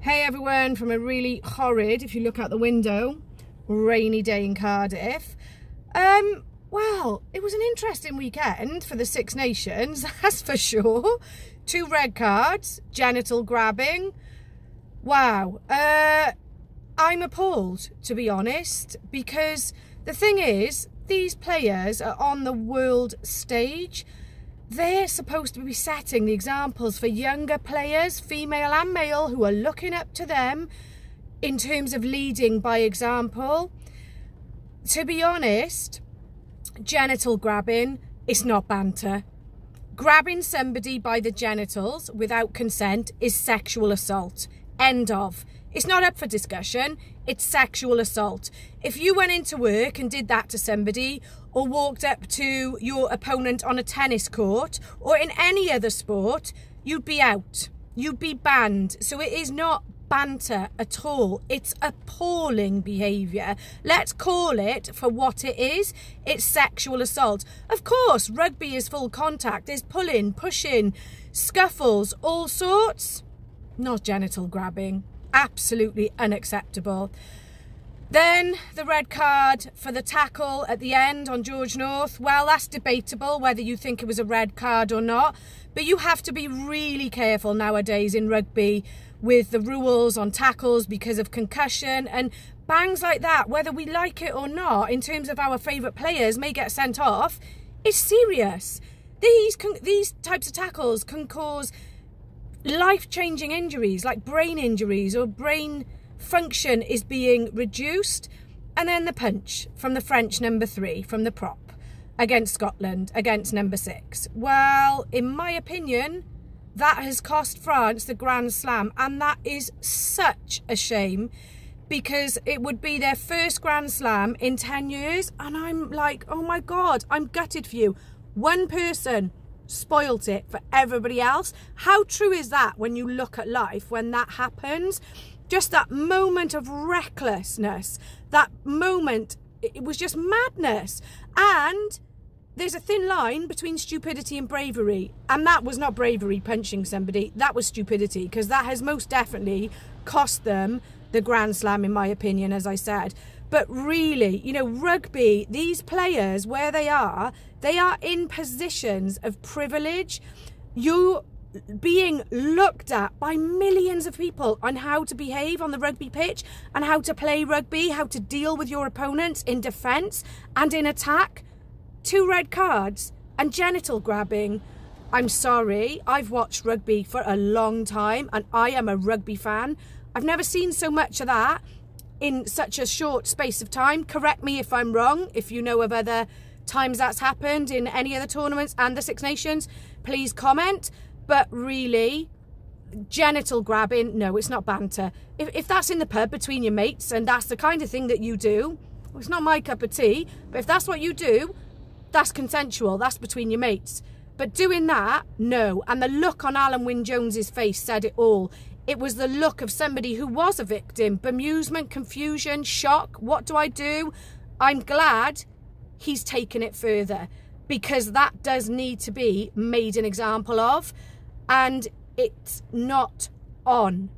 Hey everyone, from a really horrid, if you look out the window, rainy day in Cardiff. Well, it was an interesting weekend for the Six Nations, that's for sure. 2 red cards, genital grabbing. Wow. I'm appalled, to be honest, because the thing is, these players are on the world stage. They're supposed to be setting the examples for younger players, female and male, who are looking up to them in terms of leading by example. To be honest, genital grabbing is not banter. Grabbing somebody by the genitals without consent is sexual assault. End of. It's not up for discussion. It's sexual assault. If you went into work and did that to somebody, or walked up to your opponent on a tennis court or in any other sport, you'd be out. You'd be banned. So it is not banter at all. It's appalling behaviour. Let's call it for what it is. It's sexual assault. Of course, rugby is full contact. There's pulling, pushing, scuffles, all sorts. Not genital grabbing. Absolutely unacceptable. Then the red card for the tackle at the end on George North. Well, that's debatable whether you think it was a red card or not. But you have to be really careful nowadays in rugby with the rules on tackles because of concussion and bangs like that, whether we like it or not, in terms of our favourite players may get sent off. It's serious. These types of tackles can cause life-changing injuries like brain injuries, or brain function is being reduced. And then the punch from the French number 3 from the prop against Scotland against number 6. Well, in my opinion, that has cost France the Grand Slam, and that is such a shame because it would be their first Grand Slam in 10 years, and I'm like, oh my God, I'm gutted for you. One person spoilt it for everybody else. How true is that when you look at life when that happens? Just that moment of recklessness, that moment, it was just madness. And there's a thin line between stupidity and bravery. And that was not bravery, punching somebody. That was stupidity, because that has most definitely cost them the Grand Slam, in my opinion, as I said. But really, you know, rugby, these players, where they are in positions of privilege. You're being looked at by millions of people on how to behave on the rugby pitch and how to play rugby, how to deal with your opponents in defence and in attack. 2 red cards and genital grabbing. I'm sorry, I've watched rugby for a long time and I am a rugby fan. I've never seen so much of that in such a short space of time. Correct me if I'm wrong. If you know of other times that's happened in any other tournaments and the Six Nations, please comment. But really, genital grabbing, no, it's not banter. If that's in the pub between your mates and that's the kind of thing that you do, well, it's not my cup of tea, but if that's what you do, that's consensual, that's between your mates. But doing that, no. And the look on Alan Wynne-Jones's face said it all. It was the look of somebody who was a victim. Bemusement, confusion, shock. What do I do? I'm glad he's taken it further, because that does need to be made an example of. And it's not on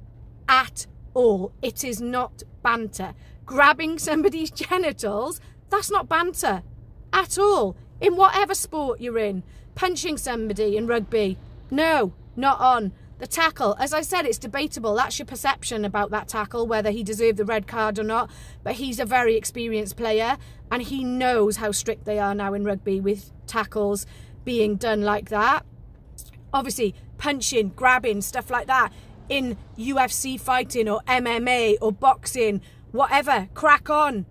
at all. It is not banter. Grabbing somebody's genitals, that's not banter at all. In whatever sport you're in. Punching somebody in rugby, no, not on. The tackle, as I said, it's debatable. That's your perception about that tackle, whether he deserved the red card or not. But he's a very experienced player and he knows how strict they are now in rugby with tackles being done like that. Obviously, punching, grabbing, stuff like that in UFC fighting or MMA or boxing, whatever, crack on.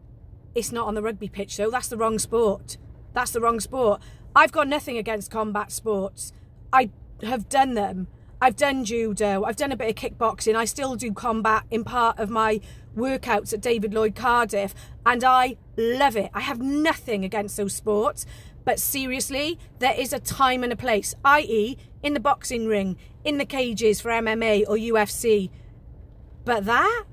It's not on the rugby pitch though. That's the wrong sport. That's the wrong sport. I've got nothing against combat sports. I have done them. I've done judo, I've done a bit of kickboxing, I still do combat in part of my workouts at David Lloyd Cardiff, and I love it. I have nothing against those sports, but seriously, there is a time and a place, i.e. in the boxing ring, in the cages for MMA or UFC. But that?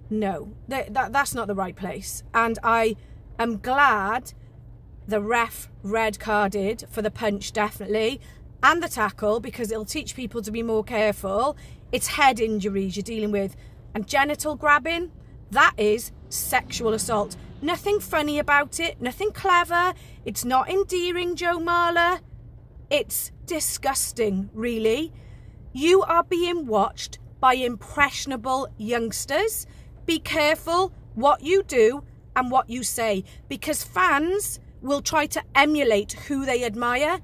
No, that's not the right place. And I am glad the ref red carded for the punch, definitely, and the tackle, because it'll teach people to be more careful. It's head injuries you're dealing with, and genital grabbing, that is sexual assault. Nothing funny about it, nothing clever. It's not endearing, Joe Marler. It's disgusting, really. You are being watched by impressionable youngsters. Be careful what you do and what you say, because fans will try to emulate who they admire.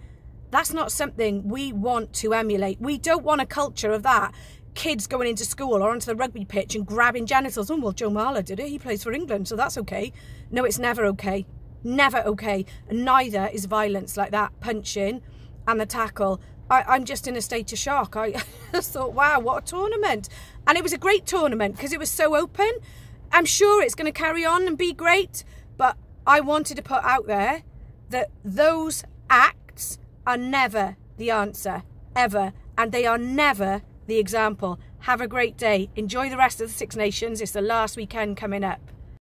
That's not something we want to emulate. We don't want a culture of that. Kids going into school or onto the rugby pitch and grabbing genitals. Oh, well, Joe Marler did it. He plays for England, so that's okay. No, it's never okay. Never okay. And neither is violence like that, punching and the tackle. I'm just in a state of shock. I just thought, wow, what a tournament. And it was a great tournament because it was so open. I'm sure it's going to carry on and be great, but I wanted to put out there that those acts are never the answer, ever, and they are never the example. Have a great day. Enjoy the rest of the Six Nations. It's the last weekend coming up.